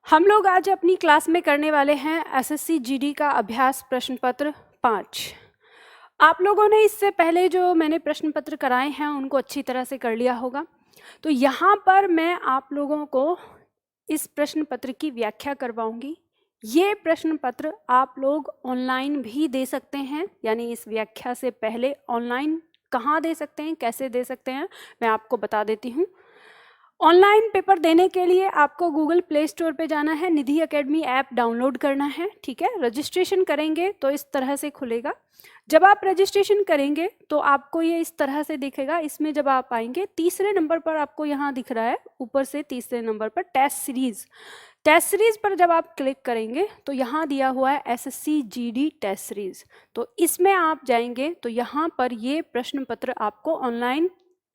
हम लोग आज अपनी क्लास में करने वाले हैं एसएससी जीडी का अभ्यास प्रश्न पत्र 5। आप लोगों ने इससे पहले जो मैंने प्रश्न पत्र कराए हैं उनको अच्छी तरह से कर लिया होगा। तो यहाँ पर मैं आप लोगों को इस प्रश्न पत्र की व्याख्या करवाऊंगी। ये प्रश्न पत्र आप लोग ऑनलाइन भी दे सकते हैं, यानी इस व्याख्या से पहले ऑनलाइन कहाँ दे सकते हैं, कैसे दे सकते हैं, मैं आपको बता देती हूँ। ऑनलाइन पेपर देने के लिए आपको गूगल प्ले स्टोर पे जाना है, निधि एकेडमी ऐप डाउनलोड करना है, ठीक है। रजिस्ट्रेशन करेंगे तो इस तरह से खुलेगा। जब आप रजिस्ट्रेशन करेंगे तो आपको ये इस तरह से दिखेगा। इसमें जब आप आएंगे तीसरे नंबर पर आपको यहाँ दिख रहा है, ऊपर से तीसरे नंबर पर टेस्ट सीरीज पर जब आप क्लिक करेंगे तो यहाँ दिया हुआ है एसएससी जीडी टेस्ट सीरीज। तो इसमें आप जाएंगे तो यहाँ पर ये प्रश्न पत्र आपको ऑनलाइन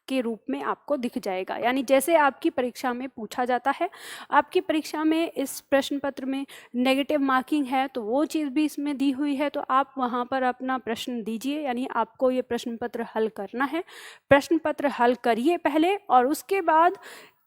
के रूप में आपको दिख जाएगा, यानी जैसे आपकी परीक्षा में पूछा जाता है। आपकी परीक्षा में इस प्रश्न पत्र में नेगेटिव मार्किंग है तो वो चीज़ भी इसमें दी हुई है, तो आप वहाँ पर अपना प्रश्न दीजिए, यानी आपको ये प्रश्न पत्र हल करना है। प्रश्न पत्र हल करिए पहले, और उसके बाद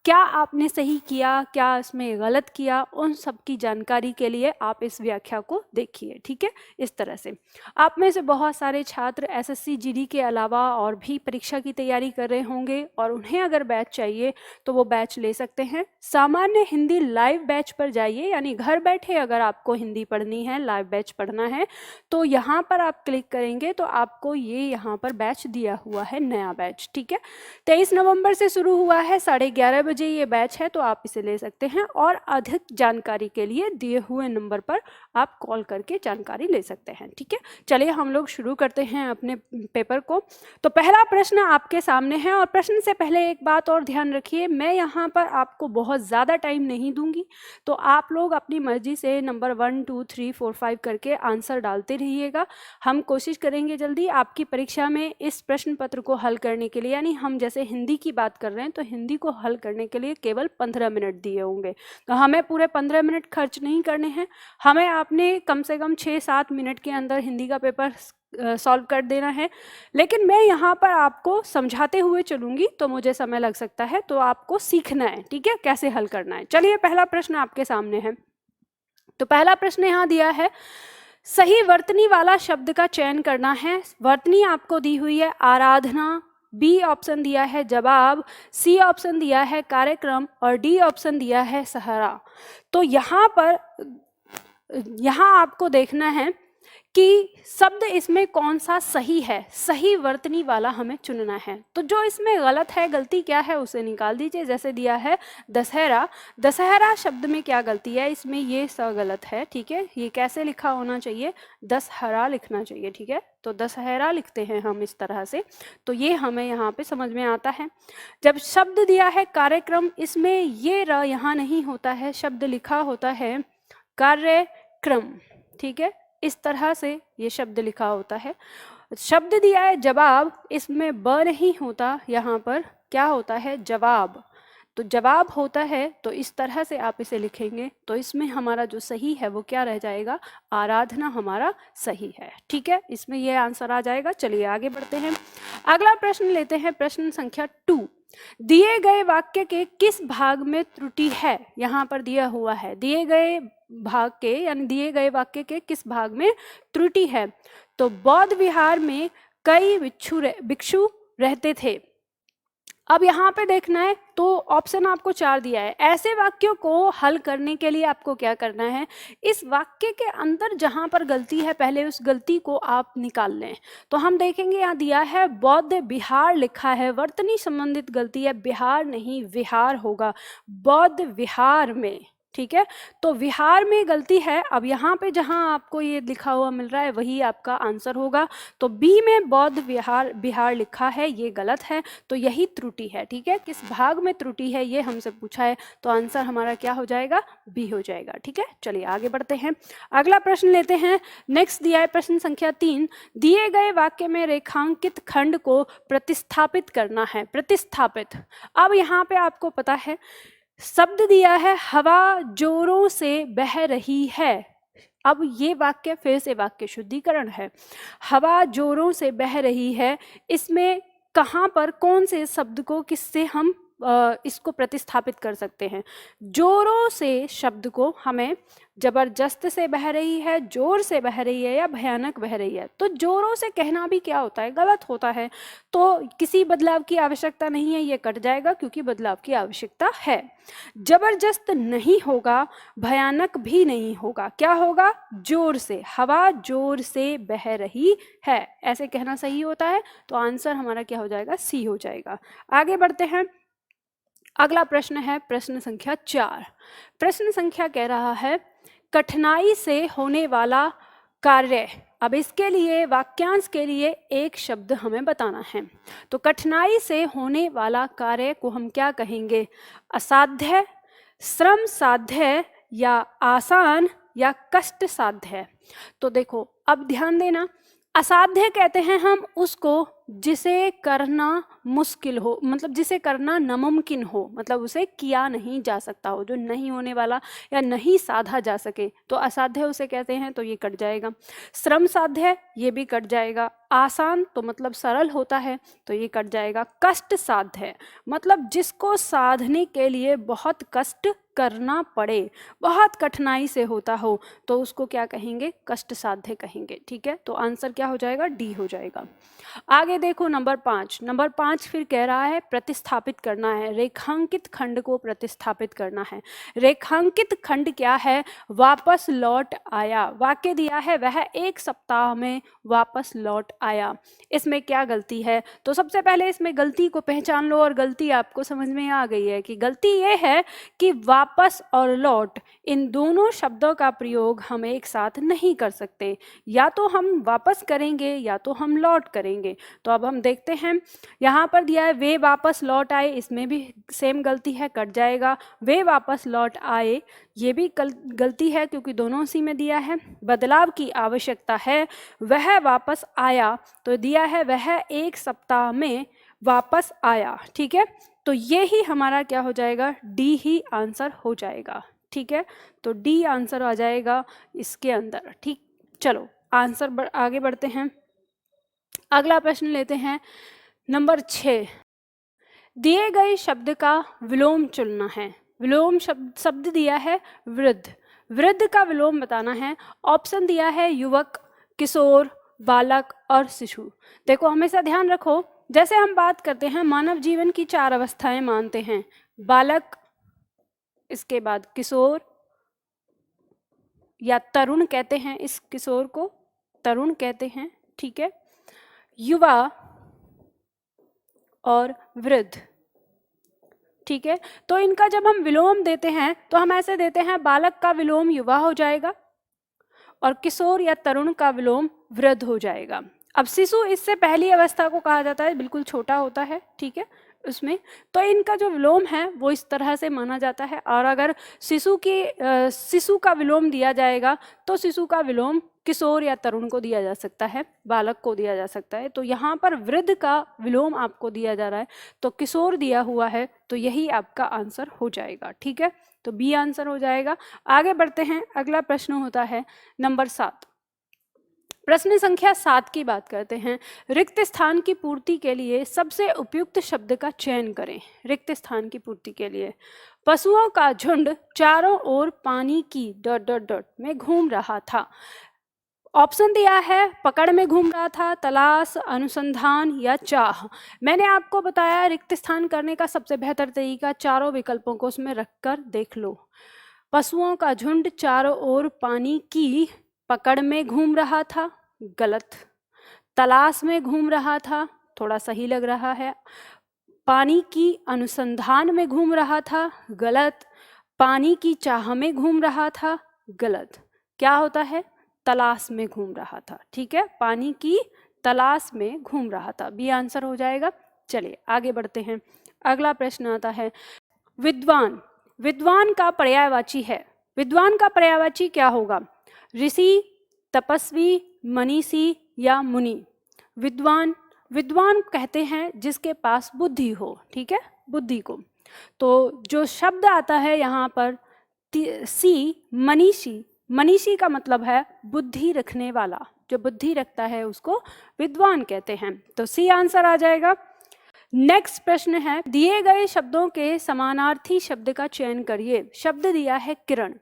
क्या आपने सही किया, क्या इसमें गलत किया, उन सब की जानकारी के लिए आप इस व्याख्या को देखिए, ठीक है। इस तरह से आप में से बहुत सारे छात्र एसएससी जीडी के अलावा और भी परीक्षा की तैयारी कर रहे होंगे, और उन्हें अगर बैच चाहिए तो वो बैच ले सकते हैं। सामान्य हिंदी लाइव बैच पर जाइए, यानी घर बैठे अगर आपको हिंदी पढ़नी है, लाइव बैच पढ़ना है, तो यहाँ पर आप क्लिक करेंगे तो आपको ये यहाँ पर बैच दिया हुआ है, नया बैच, ठीक है। 23 नवंबर से शुरू हुआ है, 11:30 बजे ये बैच है, तो आप इसे ले सकते हैं। और अधिक जानकारी के लिए दिए हुए नंबर पर आप कॉल करके जानकारी ले सकते हैं, ठीक है। चलिए हम लोग शुरू करते हैं अपने पेपर को। तो पहला प्रश्न आपके सामने है, और प्रश्न से पहले एक बात और ध्यान रखिए, मैं यहाँ पर आपको बहुत ज़्यादा टाइम नहीं दूंगी, तो आप लोग अपनी मर्जी से नंबर 1 2 3 4 5 करके आंसर डालते रहिएगा। हम कोशिश करेंगे जल्दी आपकी परीक्षा में इस प्रश्न पत्र को हल करने के लिए, यानी हम जैसे हिंदी की बात कर रहे हैं तो हिंदी को हल करने के लिए केवल 15 मिनट दिए होंगे, तो हमें पूरे 15 मिनट खर्च नहीं करने हैं। हमें आपने कम से कम 6-7 मिनट के अंदर हिंदी का पेपर सॉल्व कर देना है। लेकिन मैं यहाँ पर आपको समझाते हुए चलूंगी तो मुझे समय लग सकता है, तो आपको सीखना है, ठीक है, कैसे हल करना है। चलिए पहला प्रश्न आपके सामने है। तो पहला प्रश्न यहाँ दिया है, सही वर्तनी वाला शब्द का चयन करना है। वर्तनी आपको दी हुई है आराधना, बी ऑप्शन दिया है जवाब, सी ऑप्शन दिया है कार्यक्रम, और डी ऑप्शन दिया है सहारा। तो यहाँ आपको देखना है कि शब्द इसमें कौन सा सही है, सही वर्तनी वाला हमें चुनना है। तो जो इसमें गलत है, गलती क्या है उसे निकाल दीजिए। जैसे दिया है दशहरा, दशहरा शब्द में क्या गलती है, इसमें ये स गलत है, ठीक है। ये कैसे लिखा होना चाहिए, दशहरा लिखना चाहिए, ठीक है। तो दशहरा लिखते हैं हम इस तरह से, तो ये हमें यहाँ पे समझ में आता है। जब शब्द दिया है कार्यक्रम, इसमें ये र यहाँ नहीं होता है, शब्द लिखा होता है कार्यक्रम, ठीक है। इस तरह से ये शब्द लिखा होता है। शब्द दिया है जवाब, इसमें ब नहीं होता, यहाँ पर क्या होता है जवाब, तो जवाब होता है। तो इस तरह से आप इसे लिखेंगे, तो इसमें हमारा जो सही है वो क्या रह जाएगा, आराधना हमारा सही है, ठीक है। इसमें ये आंसर आ जाएगा। चलिए आगे बढ़ते हैं, अगला प्रश्न लेते हैं, प्रश्न संख्या 2। दिए गए वाक्य के किस भाग में त्रुटि है, यहाँ पर दिया हुआ है दिए गए भाग के, यानी दिए गए वाक्य के किस भाग में त्रुटि है। तो बौद्ध विहार में कई भिक्षु रहते थे। अब यहाँ पे देखना है, तो ऑप्शन आपको 4 दिया है। ऐसे वाक्यों को हल करने के लिए आपको क्या करना है, इस वाक्य के अंदर जहाँ पर गलती है पहले उस गलती को आप निकाल लें। तो हम देखेंगे यहाँ दिया है बौद्ध विहार लिखा है, वर्तनी संबंधित गलती है, बिहार नहीं विहार होगा, बौद्ध विहार में, ठीक है। तो विहार में गलती है। अब यहाँ पे जहाँ आपको ये लिखा हुआ मिल रहा है वही आपका आंसर होगा। तो बी में बौद्ध विहार लिखा है, ये गलत है, तो यही त्रुटि है, ठीक है। किस भाग में त्रुटि है ये हमसे पूछा है, तो आंसर हमारा क्या हो जाएगा, बी हो जाएगा, ठीक है। चलिए आगे बढ़ते हैं, अगला प्रश्न लेते हैं। नेक्स्ट दिया है प्रश्न संख्या 3, दिए गए वाक्य में रेखांकित खंड को प्रतिस्थापित करना है। प्रतिस्थापित, अब यहाँ पे आपको पता है शब्द दिया है हवा जोरों से बह रही है। अब ये वाक्य फिर से वाक्य शुद्धिकरण है, हवा जोरों से बह रही है, इसमें कहाँ पर कौन से शब्द को किससे हम इसको प्रतिस्थापित कर सकते हैं। जोरों से शब्द को हमें जबरदस्त से बह रही है, जोर से बह रही है या भयानक बह रही है, तो जोरों से कहना भी क्या होता है, गलत होता है। तो किसी बदलाव की आवश्यकता नहीं है, ये कट जाएगा क्योंकि बदलाव की आवश्यकता है। जबरदस्त नहीं होगा, भयानक भी नहीं होगा, क्या होगा, जोर से, हवा जोर से बह रही है, ऐसे कहना सही होता है। तो आंसर हमारा क्या हो जाएगा, सी हो जाएगा। आगे बढ़ते हैं। अगला प्रश्न है प्रश्न संख्या 4। प्रश्न संख्या कह रहा है कठिनाई से होने वाला कार्य। अब इसके लिए वाक्यांश के लिए एक शब्द हमें बताना है। तो कठिनाई से होने वाला कार्य को हम क्या कहेंगे, असाध्य, श्रम साध्य या आसान या कष्ट साध्य। तो देखो अब ध्यान देना, असाध्य कहते हैं हम उसको जिसे करना मुश्किल हो, मतलब जिसे करना नामुमकिन हो, मतलब उसे किया नहीं जा सकता हो, जो नहीं होने वाला या नहीं साधा जा सके, तो असाध्य उसे कहते हैं, तो ये कट जाएगा। श्रम साध्य ये भी कट जाएगा। आसान तो मतलब सरल होता है, तो ये कट जाएगा। कष्ट साध्य मतलब जिसको साधने के लिए बहुत कष्ट करना पड़े, बहुत कठिनाई से होता हो, तो उसको क्या कहेंगे, कष्ट साध्य कहेंगे। ठीक है, तो आंसर क्या हो जाएगा, डी हो जाएगा। आगे देखो नंबर 5। नंबर 5 फिर कह रहा है प्रतिस्थापित करना है, रेखांकित खंड को प्रतिस्थापित करना है। रेखांकित खंड क्या है, वापस लौट आया। वाक्य दिया है वह 1 सप्ताह में वापस लौट आया। इसमें क्या गलती है, तो सबसे पहले इसमें गलती को पहचान लो, और गलती आपको समझ में आ गई है कि गलती ये है कि वापस और लौट इन दोनों शब्दों का प्रयोग हम एक साथ नहीं कर सकते, या तो हम वापस करेंगे या तो हम लौट करेंगे। तो अब हम देखते हैं, यहाँ पर दिया है वे वापस लौट आए, इसमें भी सेम गलती है, कट जाएगा। वे वापस लौट आए ये भी गलती है क्योंकि दोनों सी में दिया है। बदलाव की आवश्यकता है, वह वापस आया, तो दिया है वह 1 सप्ताह में वापस आया। ठीक है, तो ये ही हमारा क्या हो जाएगा, डी ही आंसर हो जाएगा। ठीक है, तो डी आंसर आ जाएगा इसके अंदर। ठीक, चलो आंसर आगे बढ़ते हैं। अगला प्रश्न लेते हैं नंबर 6। दिए गए शब्द का विलोम चुनना है। विलोम शब्द दिया है वृद्ध, वृद्ध का विलोम बताना है। ऑप्शन दिया है युवक, किशोर, बालक और शिशु। देखो हमेशा ध्यान रखो, जैसे हम बात करते हैं मानव जीवन की 4 अवस्थाएं मानते हैं, बालक, इसके बाद किशोर या तरुण कहते हैं, इस किशोर को तरुण कहते हैं। ठीक है, युवा और वृद्ध। ठीक है, तो इनका जब हम विलोम देते हैं तो हम ऐसे देते हैं, बालक का विलोम युवा हो जाएगा और किशोर या तरुण का विलोम वृद्ध हो जाएगा। अब शिशु इससे पहली अवस्था को कहा जाता है, बिल्कुल छोटा होता है। ठीक है, उसमें तो इनका जो विलोम है वो इस तरह से माना जाता है। और अगर शिशु का विलोम दिया जाएगा तो शिशु का विलोम किशोर या तरुण को दिया जा सकता है, बालक को दिया जा सकता है। तो यहाँ पर वृद्ध का विलोम आपको दिया जा रहा है, तो किशोर दिया हुआ है, तो यही आपका आंसर हो जाएगा। ठीक है, तो बी आंसर हो जाएगा। आगे बढ़ते हैं, अगला प्रश्न होता है नंबर 7। प्रश्न संख्या 7 की बात करते हैं। रिक्त स्थान की पूर्ति के लिए सबसे उपयुक्त शब्द का चयन करें। रिक्त स्थान की पूर्ति के लिए पशुओं का झुंड चारों ओर पानी की ... में घूम रहा था। ऑप्शन दिया है पकड़ में घूम रहा था, तलाश, अनुसंधान या चाह। मैंने आपको बताया रिक्त स्थान करने का सबसे बेहतर तरीका, चारों विकल्पों को उसमें रखकर देख लो। पशुओं का झुंड चारों ओर पानी की पकड़ में घूम रहा था, गलत। तलाश में घूम रहा था, थोड़ा सही लग रहा है। पानी की अनुसंधान में घूम रहा था, गलत। पानी की चाह में घूम रहा था, गलत। क्या होता है, तलाश में घूम रहा था। ठीक है, पानी की तलाश में घूम रहा था, बी आंसर हो जाएगा। चलिए आगे बढ़ते हैं। अगला प्रश्न आता है विद्वान। विद्वान का पर्यायवाची है। विद्वान का पर्यायवाची क्या होगा, ऋषि, तपस्वी, मनीषी या मुनि। विद्वान, विद्वान कहते हैं जिसके पास बुद्धि हो। ठीक है, बुद्धि को। तो जो शब्द आता है यहाँ पर सी, मनीषी। मनीषी का मतलब है बुद्धि रखने वाला, जो बुद्धि रखता है उसको विद्वान कहते हैं, तो सी आंसर आ जाएगा। नेक्स्ट प्रश्न है, दिए गए शब्दों के समानार्थी शब्द का चयन करिए। शब्द दिया है किरण।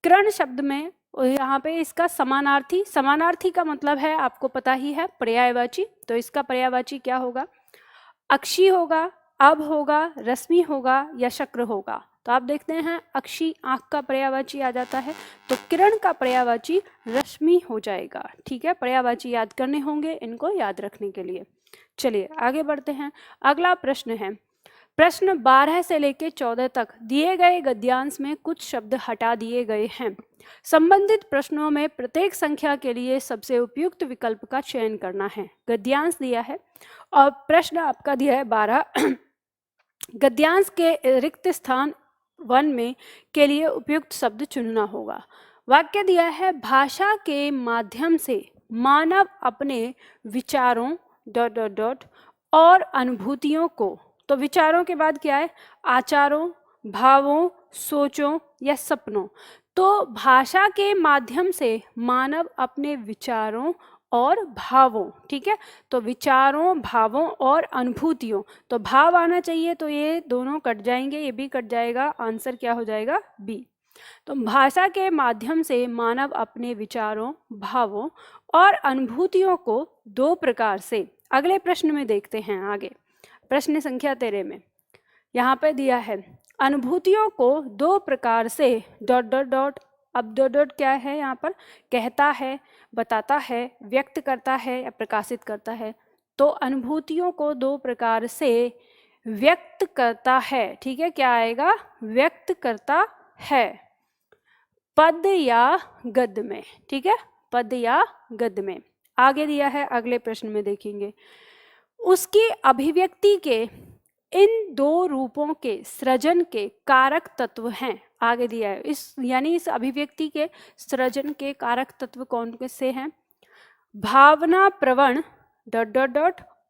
किरण शब्द में यहाँ पे इसका समानार्थी, समानार्थी का मतलब है आपको पता ही है पर्यायवाची, तो इसका पर्यायवाची क्या होगा? अक्षी होगा, अब होगा, रश्मि होगा या शक्र होगा। तो आप देखते हैं अक्षी आंख का पर्यायवाची आ जाता है, तो किरण का पर्यायवाची रश्मि हो जाएगा। ठीक है, पर्यायवाची याद करने होंगे इनको याद रखने के लिए। चलिए आगे बढ़ते हैं। अगला प्रश्न है, प्रश्न 12 से लेकर 14 तक दिए गए गद्यांश में कुछ शब्द हटा दिए गए हैं। संबंधित प्रश्नों में प्रत्येक संख्या के लिए सबसे उपयुक्त विकल्प का चयन करना है। गद्यांश दिया है और प्रश्न आपका दिया है 12। गद्यांश के रिक्त स्थान 1 में के लिए उपयुक्त शब्द चुनना होगा। वाक्य दिया है, भाषा के माध्यम से मानव अपने विचारों ... और अनुभूतियों को, तो विचारों के बाद क्या है? आचारों, भावों, सोचों या सपनों। तो भाषा के माध्यम से मानव अपने विचारों और भावों, ठीक है, तो विचारों, भावों और अनुभूतियों, तो भाव आना चाहिए, तो ये दोनों कट जाएंगे, ये भी कट जाएगा, आंसर क्या हो जाएगा? बी। तो भाषा के माध्यम से मानव अपने विचारों, भावों और अनुभूतियों को 2 प्रकार से, अगले प्रश्न में देखते हैं आगे, प्रश्न संख्या 13 में यहाँ पे दिया है, अनुभूतियों को 2 प्रकार से ... अब ... क्या है यहाँ पर? कहता है, बताता है, व्यक्त करता है या प्रकाशित करता है। तो अनुभूतियों को 2 प्रकार से व्यक्त करता है। ठीक है, क्या आएगा? व्यक्त करता है, पद या गद्य में। ठीक है, पद या गद्य में। आगे दिया है, अगले प्रश्न में देखेंगे, उसकी अभिव्यक्ति के इन 2 रूपों के सृजन के कारक तत्व हैं। आगे दिया है, इस यानी इस अभिव्यक्ति के सृजन के कारक तत्व कौन से हैं? भावना प्रवण ...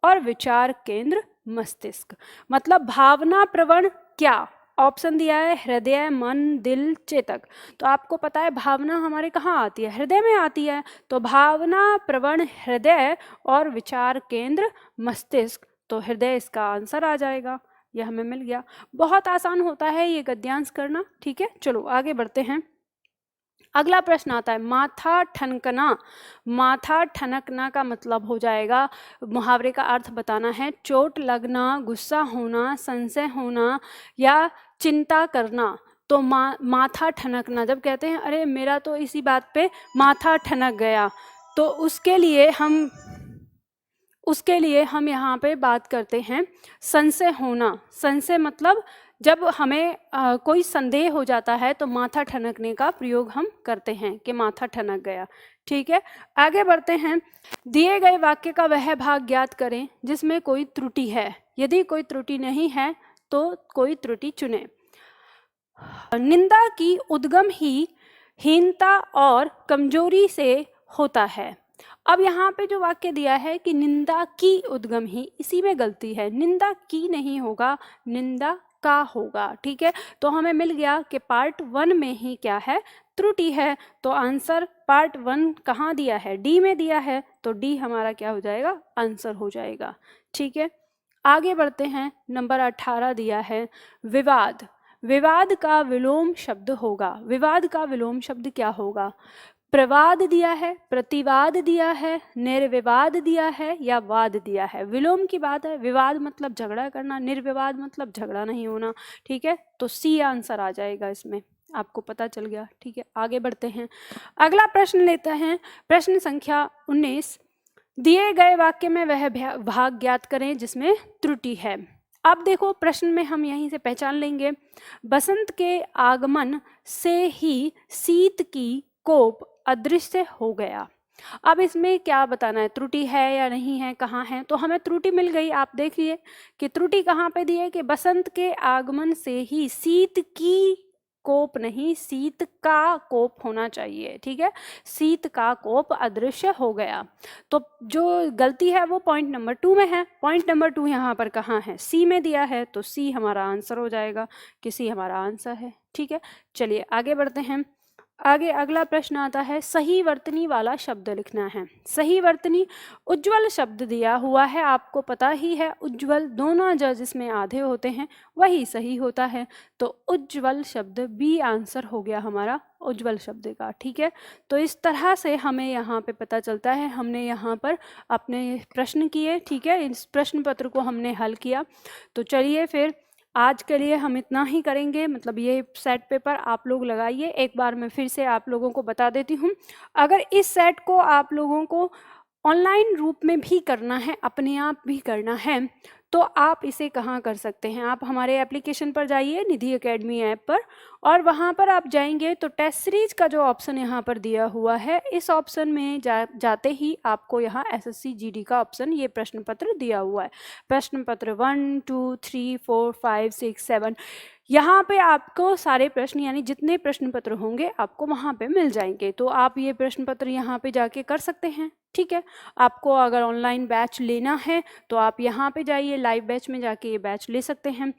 और विचार केंद्र मस्तिष्क। मतलब भावना प्रवण क्या? ऑप्शन दिया है हृदय, मन, दिल, चेतक। तो आपको पता है भावना हमारे कहाँ आती है? हृदय में आती है। तो भावना प्रवण हृदय और विचार केंद्र मस्तिष्क, तो हृदय इसका आंसर आ जाएगा। यह हमें मिल गया। बहुत आसान होता है ये गद्यांश करना। ठीक है, चलो आगे बढ़ते हैं। अगला प्रश्न आता है, माथा ठनकना। माथा ठनकना का मतलब हो जाएगा, मुहावरे का अर्थ बताना है, चोट लगना, गुस्सा होना, संशय होना या चिंता करना। तो माथा ठनकना, जब कहते हैं अरे मेरा तो इसी बात पे माथा ठनक गया, तो उसके लिए हम यहाँ पे बात करते हैं संशय होना। संशय मतलब जब हमें कोई संदेह हो जाता है तो माथा ठनकने का प्रयोग हम करते हैं कि माथा ठनक गया। ठीक है, आगे बढ़ते हैं। दिए गए वाक्य का वह भाग ज्ञात करें जिसमें कोई त्रुटि है। यदि कोई त्रुटि नहीं है तो कोई त्रुटि चुनें। निंदा की उद्गम ही हीनता और कमजोरी से होता है। अब यहाँ पे जो वाक्य दिया है कि निंदा की उद्गम ही, इसी में गलती है, निंदा की नहीं होगा, निंदा का होगा। ठीक है, तो हमें मिल गया कि पार्ट 1 में ही क्या है? त्रुटि है। तो आंसर पार्ट 1 कहाँ दिया है? डी में दिया है, तो डी हमारा क्या हो जाएगा? आंसर हो जाएगा। ठीक है, आगे बढ़ते हैं। नंबर 18 दिया है, विवाद। विवाद का विलोम शब्द होगा। विवाद का विलोम शब्द क्या होगा? प्रवाद दिया है, प्रतिवाद दिया है, निर्विवाद दिया है या वाद दिया है। विलोम की बात है। विवाद मतलब झगड़ा करना, निर्विवाद मतलब झगड़ा नहीं होना। ठीक है, तो सी आंसर आ जाएगा इसमें, आपको पता चल गया। ठीक है, आगे बढ़ते हैं। अगला प्रश्न लेते हैं, प्रश्न संख्या 19। दिए गए वाक्य में वह भाग ज्ञात करें जिसमें त्रुटि है। अब देखो प्रश्न में हम यहीं से पहचान लेंगे, बसंत के आगमन से ही शीत की कोप अदृश्य हो गया। अब इसमें क्या बताना है? त्रुटि है या नहीं है, कहाँ है? तो हमें त्रुटि मिल गई। आप देखिए कि त्रुटि कहाँ पे दी है कि बसंत के आगमन से ही, शीत की कोप नहीं, शीत का कोप होना चाहिए। ठीक है, शीत का कोप अदृश्य हो गया। तो जो गलती है वो पॉइंट नंबर 2 में है। पॉइंट नंबर 2 यहाँ पर कहाँ है? सी में दिया है, तो सी हमारा आंसर हो जाएगा कि सी हमारा आंसर है। ठीक है, चलिए आगे बढ़ते हैं। आगे अगला प्रश्न आता है, सही वर्तनी वाला शब्द लिखना है। सही वर्तनी उज्ज्वल शब्द दिया हुआ है, आपको पता ही है उज्ज्वल दोनों ज जिसमें आधे होते हैं वही सही होता है, तो उज्ज्वल शब्द बी आंसर हो गया हमारा उज्ज्वल शब्द का। ठीक है, तो इस तरह से हमें यहाँ पे पता चलता है, हमने यहाँ पर अपने प्रश्न किए। ठीक है, इस प्रश्न पत्र को हमने हल किया। तो चलिए फिर आज के लिए हम इतना ही करेंगे, मतलब ये सेट पेपर आप लोग लगाइए। एक बार मैं फिर से आप लोगों को बता देती हूँ, अगर इस सेट को आप लोगों को ऑनलाइन रूप में भी करना है, अपने आप भी करना है, तो आप इसे कहाँ कर सकते हैं, आप हमारे एप्लीकेशन पर जाइए, निधि एकेडमी ऐप पर, और वहाँ पर आप जाएंगे तो टेस्ट सीरीज का जो ऑप्शन यहाँ पर दिया हुआ है, इस ऑप्शन में जाते ही आपको यहाँ एसएससी जीडी का ऑप्शन, ये प्रश्न पत्र दिया हुआ है, प्रश्न पत्र 1 2 3 4 5 6 7, यहाँ पे आपको सारे प्रश्न यानी जितने प्रश्न पत्र होंगे आपको वहाँ पे मिल जाएंगे। तो आप ये प्रश्न पत्र यहाँ पे जाके कर सकते हैं। ठीक है, आपको अगर ऑनलाइन बैच लेना है तो आप यहाँ पे जाइए, लाइव बैच में जाके ये बैच ले सकते हैं।